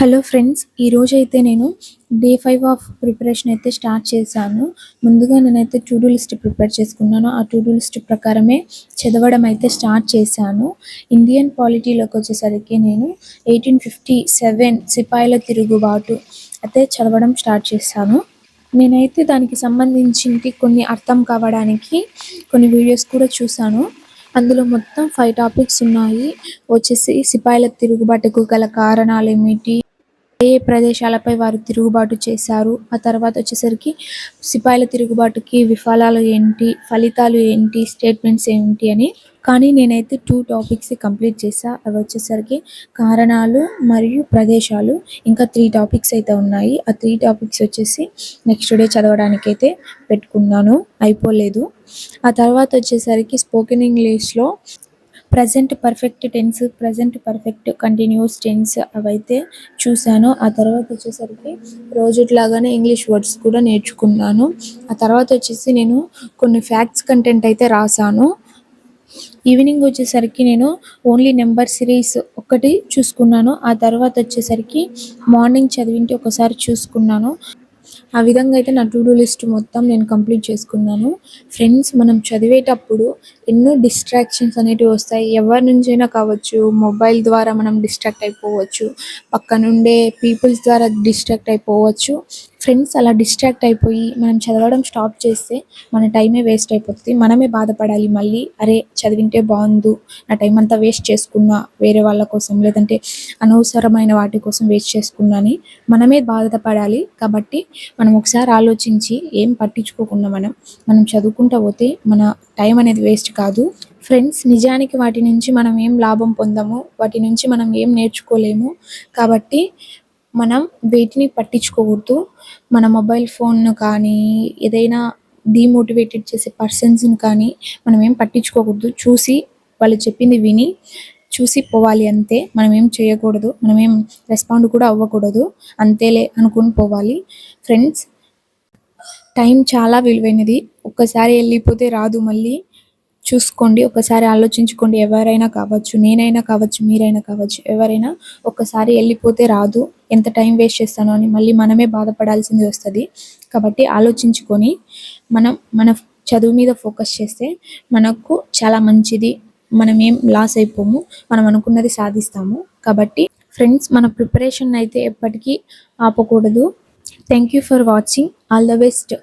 Hello friends, ఈరోజైతే నేను day 5 of preparation అయితే స్టార్ట్ చేశాను. ముందుగా నేనైతే టు డూ లిస్ట్ ప్రిపేర్ చేసుకున్నాను. ఆ టు డూ లిస్ట్ ప్రకారమే చదవడం అయితే స్టార్ట్ చేశాను. ఇండియన్ పాలిటీలోకి వచ్చేసరికి నేను 1857 సిపాయిల తిరుగుబాటు అయితే చదవడం స్టార్ట్ చేశాను. నేనైతే దానికి సంబంధించి కొన్ని అర్థం కావడానికి కొన్ని వీడియోస్ కూడా చూశాను. అందులో మొత్తం 5 టాపిక్స్ ఉన్నాయి. వచ్చేసి సిపాయిల తిరుగుబాటుకు గల కారణాలేమిటి, ఏ ప్రదేశాలపై వారు తిరుగుబాటు చేశారు, ఆ తర్వాత వచ్చేసరికి సిపాయిల తిరుగుబాటుకి విఫలాలు ఏంటి, ఫలితాలు ఏంటి, స్టేట్మెంట్స్ ఏంటి అని. కానీ నేనైతే 2 టాపిక్స్ కంప్లీట్ చేశా. అవి వచ్చేసరికి కారణాలు మరియు ప్రదేశాలు. ఇంకా 3 టాపిక్స్ అయితే ఉన్నాయి. ఆ 3 టాపిక్స్ వచ్చేసి నెక్స్ట్ డే చదవడానికైతే పెట్టుకున్నాను, అయిపోలేదు. ఆ తర్వాత వచ్చేసరికి స్పోకెన్ ఇంగ్లీష్లో present perfect tense, present perfect continuous tense అవైతే చూశాను. ఆ తర్వాత వచ్చేసరికి రోజుట్లాగానే ఇంగ్లీష్ వర్డ్స్ కూడా నేర్చుకున్నాను. ఆ తర్వాత వచ్చేసి నేను కొన్ని ఫ్యాక్ట్స్ కంటెంట్ అయితే రాశాను. ఈవినింగ్ వచ్చేసరికి నేను ఓన్లీ నెంబర్ సిరీస్ ఒక్కటి చూసుకున్నాను. ఆ తర్వాత వచ్చేసరికి మార్నింగ్ చదివింటి ఒకసారి చూసుకున్నాను. ఆ విధంగా అయితే నా టు డూ లిస్ట్ మొత్తం నేను కంప్లీట్ చేసుకున్నాను. ఫ్రెండ్స్, మనం చదివేటప్పుడు ఎన్నో డిస్ట్రాక్షన్స్ అనేటివి వస్తాయి. ఎవరి నుంచైనా కావచ్చు, మొబైల్ ద్వారా మనం డిస్ట్రాక్ట్ అయిపోవచ్చు, పక్కనుండే పీపుల్స్ ద్వారా డిస్ట్రాక్ట్ అయిపోవచ్చు. ఫ్రెండ్స్, అలా డిస్ట్రాక్ట్ అయిపోయి మనం చదవడం స్టాప్ చేస్తే మన టైమే వేస్ట్ అయిపోతుంది. మనమే బాధపడాలి మళ్ళీ, అరే చదివింటే బాగుండు, నా టైం అంతా వేస్ట్ చేసుకున్నా వేరే వాళ్ళ కోసం, లేదంటే అనవసరమైన వాటి కోసం వేస్ట్ చేసుకున్నా అని మనమే బాధపడాలి. కాబట్టి మనం ఒకసారి ఆలోచించి ఏం పట్టించుకోకుండా మనం చదువుకుంటూ పోతే మన టైం అనేది వేస్ట్ కాదు. ఫ్రెండ్స్, నిజానికి వాటి నుంచి మనం ఏం లాభం పొందము, వాటి నుంచి మనం ఏం నేర్చుకోలేము. కాబట్టి మనం వేటిని పట్టించుకోకూడదు. మన మొబైల్ ఫోన్ను కానీ, ఏదైనా డీమోటివేటెడ్ చేసే పర్సన్స్ని కానీ మనం ఏం పట్టించుకోకూడదు. చూసి వాళ్ళు చెప్పింది విని చూసి పోవాలి అంతే. మనం ఏం చేయకూడదు, మనం ఏం రెస్పాండ్ కూడా అవ్వకూడదు. అంతేలే అనుకుని పోవాలి. ఫ్రెండ్స్, టైం చాలా విలువైనది. ఒక్కసారి వెళ్ళిపోతే రాదు మళ్ళీ. చూసుకోండి, ఒకసారి ఆలోచించుకోండి. ఎవరైనా కావచ్చు, నేనైనా కావచ్చు, మీరైనా కావచ్చు, ఎవరైనా ఒక్కసారి వెళ్ళిపోతే రాదు. ఎంత టైం వేస్ట్ చేస్తానో అని మళ్ళీ మనమే బాధపడాల్సింది వస్తుంది. కాబట్టి ఆలోచించుకొని మన చదువు మీద ఫోకస్ చేస్తే మనకు చాలా మంచిది. మనం ఏం లాస్ అయిపోము, మనం అనుకున్నది సాధిస్తాము. కాబట్టి ఫ్రెండ్స్, మన ప్రిపరేషన్ అయితే ఎప్పటికీ ఆపకూడదు. Thank you for watching. All the best.